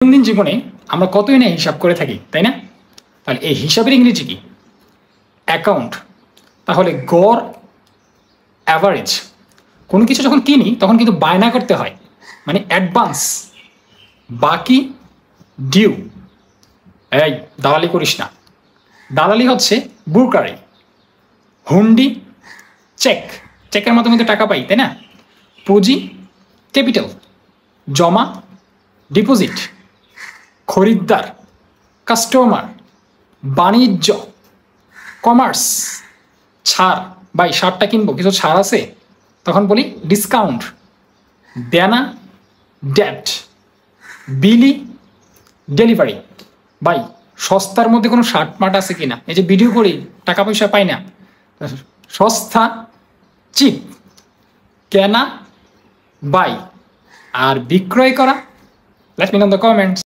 দৈনন্দিন জীবনে আমরা কতই না হিসাব করে থাকি, তাই না? তাহলে এই হিসাবের ইংরেজি কি? অ্যাকাউন্ট। তাহলে গড়, অ্যাভারেজ। কোনো কিছু যখন কিনি তখন কিন্তু বায়না করতে হয়, মানে অ্যাডভান্স, বাকি, ডিউ। এই দালালি করিস না। দালালি হচ্ছে ব্রোকারি। হুন্ডি, চেক, চেকের মাধ্যমে তো টাকা পাই, তাই না? পুঁজি, ক্যাপিটাল। জমা, ডিপোজিট। খরিদ্দার, কাস্টমার। বাণিজ্য, কমার্স। ছাড়, ভাই শার্টটা কিনবো, কিছু ছাড় আছে? তখন বলি ডিসকাউন্ট। দেনা, ডেট। বিলি, ডেলিভারি। ভাই সস্তার মধ্যে কোনো শার্ট মার্ট আছে কিনা? এই যে ভিডিও করি, টাকা পয়সা পাই না, সস্তা, চিপ। কেনা, বাই। আর বিক্রয় করা, let me no in the comments.